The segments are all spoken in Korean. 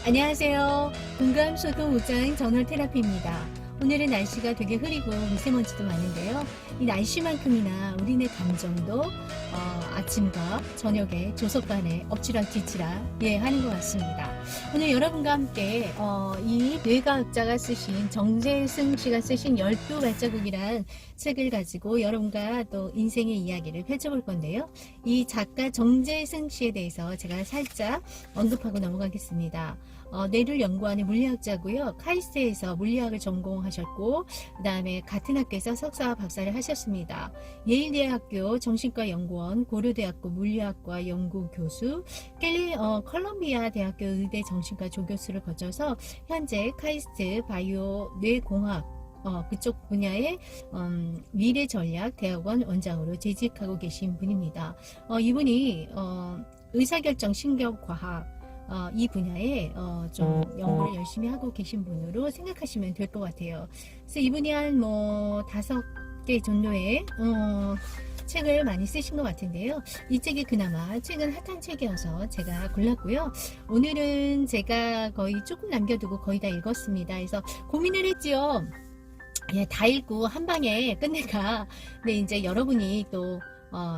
안녕하세요. 공감소통 우장 전월테라피입니다. 오늘은 날씨가 되게 흐리고 미세먼지도 많은데요. 이 날씨만큼이나 우리네 감정도 아침과 저녁에 조석반에 엎치락뒤치락 하는 것 같습니다. 오늘 여러분과 함께 이 뇌과학자가 쓰신 정재승 씨가 쓰신 12발자국이란 책을 가지고 여러분과 또 인생의 이야기를 펼쳐볼 건데요. 이 작가 정재승 씨에 대해서 제가 살짝 언급하고 넘어가겠습니다. 뇌를 연구하는 물리학자고요. 카이스트에서 물리학을 전공하셨고 그 다음에 같은 학교에서 석사와 박사를 하셨습니다. 예일대학교 정신과 연구원, 고려대학교 물리학과 연구교수, 컬럼비아 대학교 의대 정신과 조교수를 거쳐서 현재 카이스트 바이오 뇌공학 그쪽 분야의 미래전략대학원 원장으로 재직하고 계신 분입니다. 이분이 의사결정 신경과학 이 분야에 좀 연구를 열심히 하고 계신 분으로 생각하시면 될 것 같아요. 그래서 이분이 한 5개 정도의 책을 많이 쓰신 것 같은데요. 이 책이 그나마 최근 핫한 책이어서 제가 골랐고요. 오늘은 제가 거의 조금 남겨두고 거의 다 읽었습니다. 그래서 고민을 했지요. 다 읽고 한 방에 끝낼까. 근데 이제 여러분이 또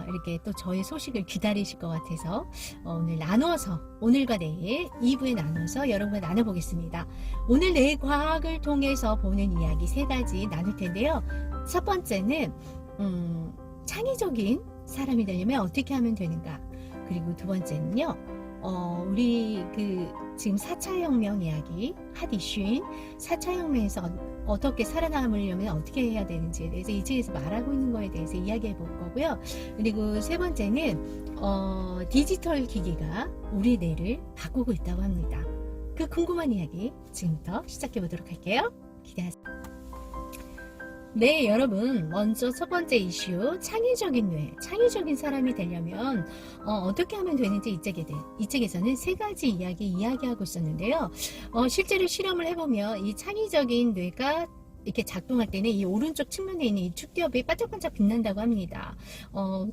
이렇게 또 저의 소식을 기다리실 것 같아서 오늘 나눠서 오늘과 내일 2부에 나눠서 여러분과 나눠보겠습니다. 오늘 내 과학을 통해서 보는 이야기 3가지 나눌 텐데요. 첫 번째는 창의적인 사람이 되려면 어떻게 하면 되는가. 그리고 두 번째는요. 우리 지금 4차 혁명 이야기 핫 이슈인 4차 혁명에서 어떻게 살아남으려면 어떻게 해야 되는지에 대해서 이 책에서 말하고 있는 거에 대해서 이야기해 볼 거고요. 그리고 세 번째는 디지털 기기가 우리 뇌를 바꾸고 있다고 합니다. 그 궁금한 이야기 지금부터 시작해 보도록 할게요. 기대하세요. 네, 여러분, 먼저 첫 번째 이슈, 창의적인 뇌, 창의적인 사람이 되려면 어떻게 하면 되는지 이 책에서는 3가지 이야기하고 있었는데요. 실제로 실험을 해보면 이 창의적인 뇌가 이렇게 작동할 때는 이 오른쪽 측면에 있는 이 축두엽이 반짝반짝 빛난다고 합니다.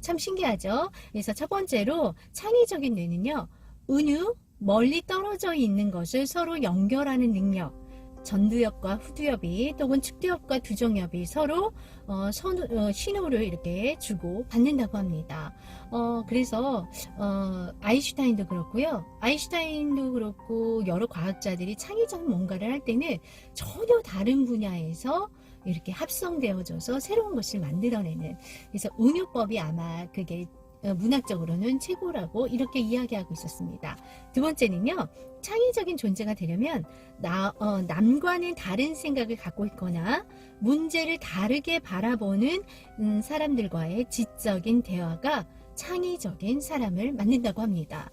참 신기하죠? 그래서 첫 번째로 창의적인 뇌는요, 은유, 멀리 떨어져 있는 것을 서로 연결하는 능력, 전두엽과 후두엽이 또는 측두엽과 두정엽이 서로 신호를 이렇게 주고 받는다고 합니다. 그래서 아인슈타인도 그렇고요. 아인슈타인도 그렇고 여러 과학자들이 창의적 뭔가를 할 때는 전혀 다른 분야에서 이렇게 합성되어져서 새로운 것을 만들어내는, 그래서 은유법이 아마 그게 문학적으로는 최고라고 이렇게 이야기하고 있었습니다. 두 번째는요, 창의적인 존재가 되려면 남과는 다른 생각을 갖고 있거나 문제를 다르게 바라보는 사람들과의 지적인 대화가 창의적인 사람을 만든다고 합니다.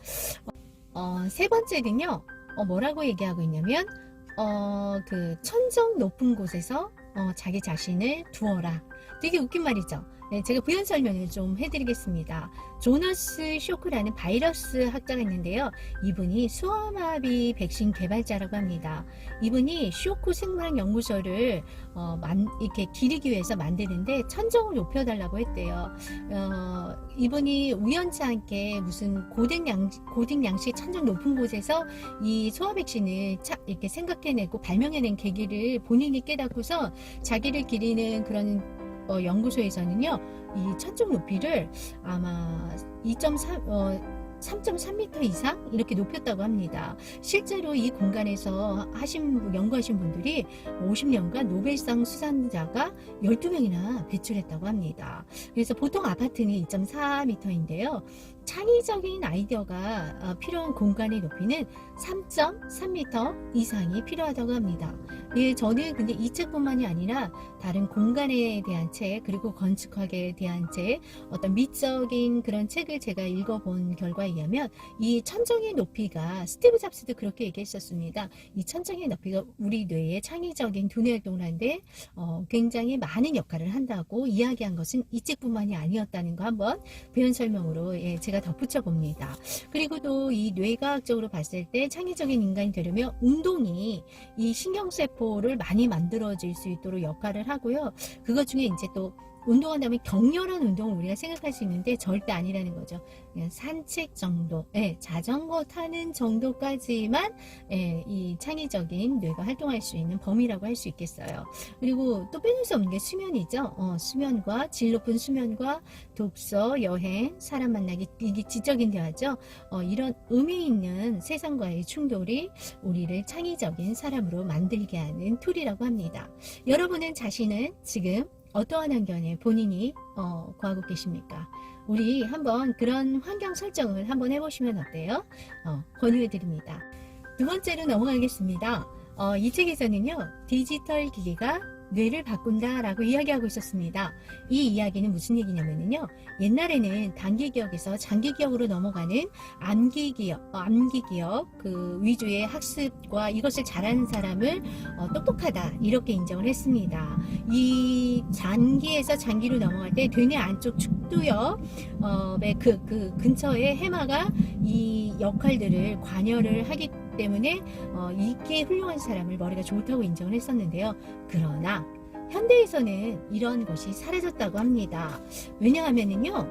세 번째는요, 뭐라고 얘기하고 있냐면 그 천정 높은 곳에서 자기 자신을 두어라. 되게 웃긴 말이죠. 네, 제가 부연 설명을 좀 해드리겠습니다. 조너스 쇼크라는 바이러스 학자가 있는데요. 이분이 수화마비 백신 개발자라고 합니다. 이분이 쇼크 생물학 연구소를 이렇게 기르기 위해서 만드는데 천정을 높여달라고 했대요. 이분이 우연치 않게 무슨 고딩 양식 천정 높은 곳에서 이 소아 백신을 이렇게 생각해내고 발명해낸 계기를 본인이 깨닫고서 자기를 기리는 그런 연구소에서는요, 이 천정 높이를 아마 3.3m 이상 이렇게 높였다고 합니다. 실제로 이 공간에서 연구하신 분들이 50년간 노벨상 수상자가 12명이나 배출했다고 합니다. 그래서 보통 아파트는 2.4m인데요. 창의적인 아이디어가 필요한 공간의 높이는 3.3m 이상이 필요하다고 합니다. 저는 근데 이 책뿐만이 아니라 다른 공간에 대한 책, 그리고 건축학에 대한 책, 어떤 미적인 그런 책을 제가 읽어본 결과에 의하면 이 천정의 높이가, 스티브 잡스도 그렇게 얘기했었습니다. 이 천정의 높이가 우리 뇌의 창의적인 두뇌 활동을 하는데 굉장히 많은 역할을 한다고 이야기한 것은 이 책뿐만이 아니었다는 거 한번 부연 설명으로 제가 덧붙여 봅니다. 그리고 또 이 뇌과학적으로 봤을 때 창의적인 인간이 되려면 운동이 이 신경세포를 많이 만들어질 수 있도록 역할을 하고요. 그것 중에 이제 또 운동한다면 격렬한 운동을 우리가 생각할 수 있는데 절대 아니라는 거죠. 그냥 산책 정도, 자전거 타는 정도까지만 이 창의적인 뇌가 활동할 수 있는 범위라고 할 수 있겠어요. 그리고 또 빼놓을 수 없는 게 수면이죠. 수면과 질 높은 수면과 독서, 여행, 사람 만나기, 이게 지적인 대화죠. 이런 의미 있는 세상과의 충돌이 우리를 창의적인 사람으로 만들게 하는 툴이라고 합니다. 여러분은 자신은 지금 어떠한 환경에 본인이 거하고 계십니까? 우리 한번 그런 환경 설정을 한번 해보시면 어때요? 권유해 드립니다. 두 번째로 넘어가겠습니다. 이 책에서는요, 디지털 기기가 뇌를 바꾼다 라고 이야기하고 있었습니다. 이 이야기는 무슨 얘기냐면요, 옛날에는 단기 기억에서 장기 기억으로 넘어가는 암기 기억 그 위주의 학습과 이것을 잘하는 사람을 똑똑하다 이렇게 인정을 했습니다. 이 단기에서 장기로 넘어갈 때 뇌 안쪽 축두엽 그 근처에 해마가 이 역할들을 관여를 하기 때문에 이게 훌륭한 사람을 머리가 좋다고 인정을 했었는데요. 그러나 현대에서는 이런 것이 사라졌다고 합니다. 왜냐하면요,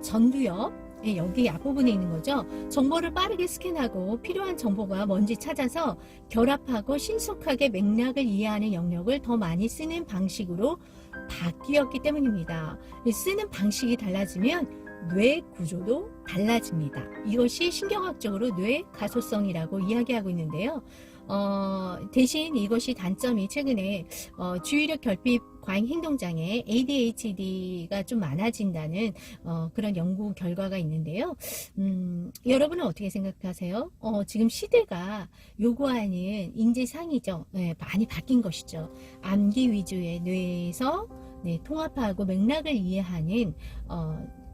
전두엽 여기 앞부분에 있는 거죠. 정보를 빠르게 스캔하고 필요한 정보가 뭔지 찾아서 결합하고 신속하게 맥락을 이해하는 영역을 더 많이 쓰는 방식으로 바뀌었기 때문입니다. 쓰는 방식이 달라지면 뇌 구조도 달라집니다. 이것이 신경학적으로 뇌 가소성이라고 이야기하고 있는데요. 대신 이것이 단점이 최근에 주의력 결핍 과잉 행동장애 ADHD가 좀 많아진다는 그런 연구 결과가 있는데요. 여러분은 어떻게 생각하세요? 지금 시대가 요구하는 인재상이죠. 많이 바뀐 것이죠. 암기 위주의 뇌에서 통합하고 맥락을 이해하는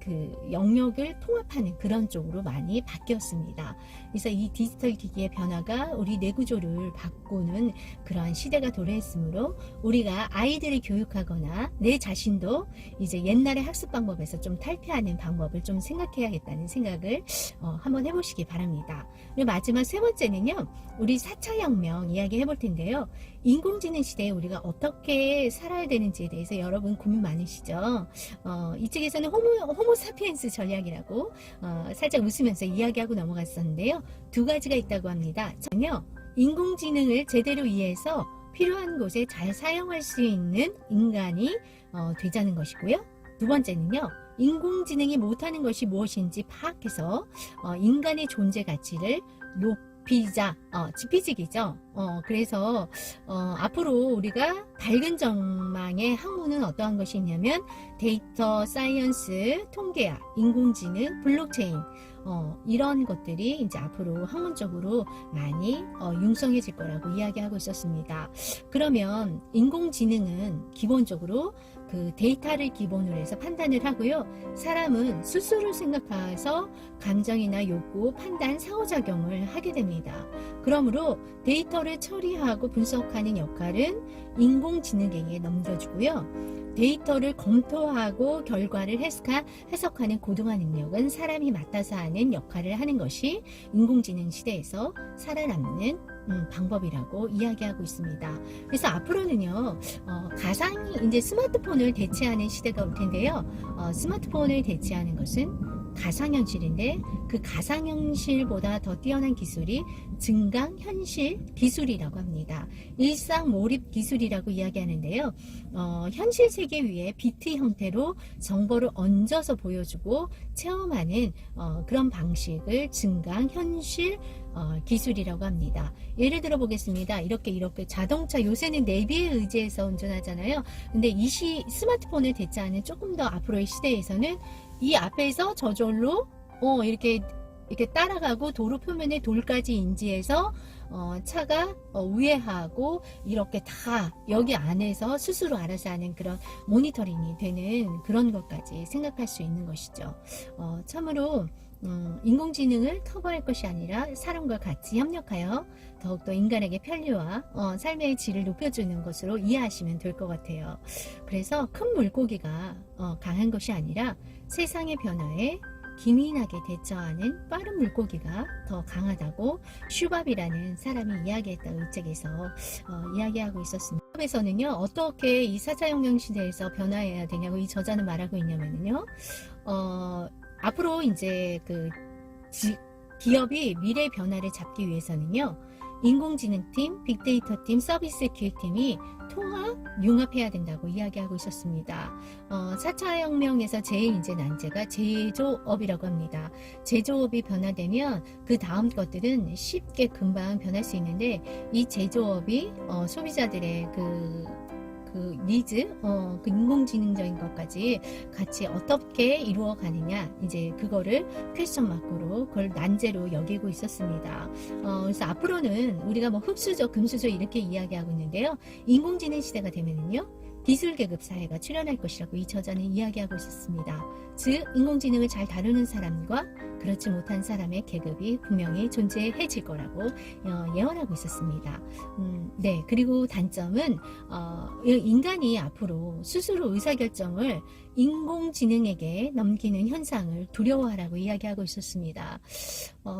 그 영역을 통합하는 그런 쪽으로 많이 바뀌었습니다. 그래서 이 디지털 기기의 변화가 우리 뇌구조를 바꾸는 그러한 시대가 도래했으므로 우리가 아이들을 교육하거나 내 자신도 이제 옛날의 학습 방법에서 좀 탈피하는 방법을 좀 생각해야겠다는 생각을 한번 해보시기 바랍니다. 그리고 마지막 세 번째는요, 우리 4차 혁명 이야기 해볼 텐데요. 인공지능 시대에 우리가 어떻게 살아야 되는지에 대해서 여러분 고민 많으시죠? 이 책에서는 호모 사피엔스 전략이라고 살짝 웃으면서 이야기하고 넘어갔었는데요. 두 가지가 있다고 합니다. 저는요, 인공지능을 제대로 이해해서 필요한 곳에 잘 사용할 수 있는 인간이 되자는 것이고요. 두 번째는요, 인공지능이 못하는 것이 무엇인지 파악해서 인간의 존재 가치를 높이자, 지피지기죠. 그래서 앞으로 우리가 밝은 전망의 학문은 어떠한 것이 있냐면 데이터 사이언스, 통계학, 인공지능, 블록체인 이런 것들이 이제 앞으로 학문적으로 많이 융성해질 거라고 이야기하고 있었습니다. 그러면 인공지능은 기본적으로 그 데이터를 기본으로 해서 판단을 하고요. 사람은 스스로 생각해서 감정이나 욕구, 판단, 상호작용을 하게 됩니다. 그러므로 데이터를 처리하고 분석하는 역할은 인공지능에게 넘겨주고요. 데이터를 검토하고 결과를 해석하는 고도화 능력은 사람이 맡아서 하는 역할을 하는 것이 인공지능 시대에서 살아남는 방법이라고 이야기하고 있습니다. 그래서 앞으로는요, 가상이 이제 스마트폰을 대체하는 시대가 올 텐데요. 스마트폰을 대체하는 것은 가상현실인데 그 가상현실보다 더 뛰어난 기술이 증강현실 기술이라고 합니다. 일상몰입 기술이라고 이야기하는데요. 현실 세계 위에 비트 형태로 정보를 얹어서 보여주고 체험하는 그런 방식을 증강현실 기술이라고 합니다. 예를 들어 보겠습니다. 이렇게 자동차 요새는 내비에 의지해서 운전하잖아요. 근데 이 스마트폰을 대체하는 조금 더 앞으로의 시대에서는 이 앞에서 저절로 이렇게 따라가고 도로 표면에 돌까지 인지해서 차가 우회하고 이렇게 다 여기 안에서 스스로 알아서 하는 그런 모니터링이 되는 그런 것까지 생각할 수 있는 것이죠. 참으로 인공지능을 커버할 것이 아니라 사람과 같이 협력하여 더욱더 인간에게 편리와 삶의 질을 높여주는 것으로 이해하시면 될 것 같아요. 그래서 큰 물고기가 강한 것이 아니라 세상의 변화에 기민하게 대처하는 빠른 물고기가 더 강하다고 슈밥이라는 사람이 이야기했다고 이 책에서 이야기하고 있었습니다. 슈밥에서는요, 어떻게 이 4차 혁명 시대에서 변화해야 되냐고 이 저자는 말하고 있냐면요, 앞으로 이제 기업이 미래 변화를 잡기 위해서는요, 인공지능팀, 빅데이터팀, 서비스 기획팀이 융합해야 된다고 이야기하고 있었습니다. 4차 혁명에서 제일 이제 난제가 제조업이라고 합니다. 제조업이 변화되면 그 다음 것들은 쉽게 금방 변할 수 있는데, 이 제조업이 소비자들의 그 니즈, 그 인공지능적인 것까지 같이 어떻게 이루어가느냐, 이제 그거를 퀘스천 마크로, 그걸 난제로 여기고 있었습니다. 그래서 앞으로는 우리가 뭐 흡수적, 금수저 이렇게 이야기하고 있는데요. 인공지능 시대가 되면은요, 기술계급 사회가 출현할 것이라고 이 저자는 이야기하고 있었습니다. 즉, 인공지능을 잘 다루는 사람과 그렇지 못한 사람의 계급이 분명히 존재해질 거라고 예언하고 있었습니다. 네, 그리고 단점은 인간이 앞으로 스스로 의사결정을 인공지능에게 넘기는 현상을 두려워하라고 이야기하고 있었습니다.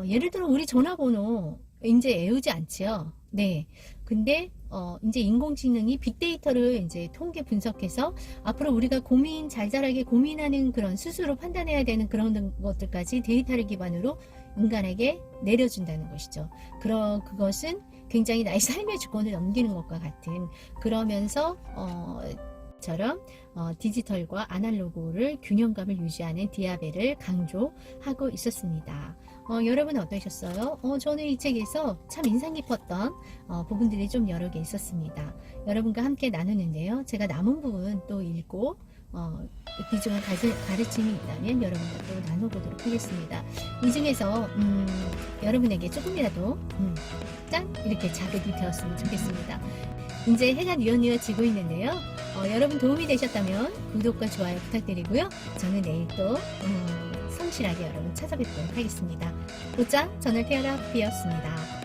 예를 들어 우리 전화번호 이제 외우지 않지요. 네. 근데 이제 인공지능이 빅데이터를 이제 통계 분석해서 앞으로 우리가 자잘하게 고민하는 그런 스스로 판단해야 되는 그런 것들까지 데이터를 기반으로 인간에게 내려준다는 것이죠. 그것은 굉장히 나의 삶의 주권을 넘기는 것과 같은, 그러면서 디지털과 아날로그를 균형감을 유지하는 디아벨을 강조하고 있었습니다. 여러분 어떠셨어요? 저는 이 책에서 참 인상 깊었던 부분들이 좀 여러 개 있었습니다. 여러분과 함께 나누는데요. 제가 남은 부분 또 읽고 귀중한 가르침이 있다면 여러분과 또 나눠보도록 하겠습니다. 이 중에서 여러분에게 조금이라도 짠! 이렇게 자극이 되었으면 좋겠습니다. 이제 해가 뉘엿뉘엿 지고 있는데요. 여러분 도움이 되셨다면 구독과 좋아요 부탁드리고요. 저는 내일 또 성실하게 여러분 찾아뵙도록 하겠습니다. 곧장 저널 케어라비였습니다.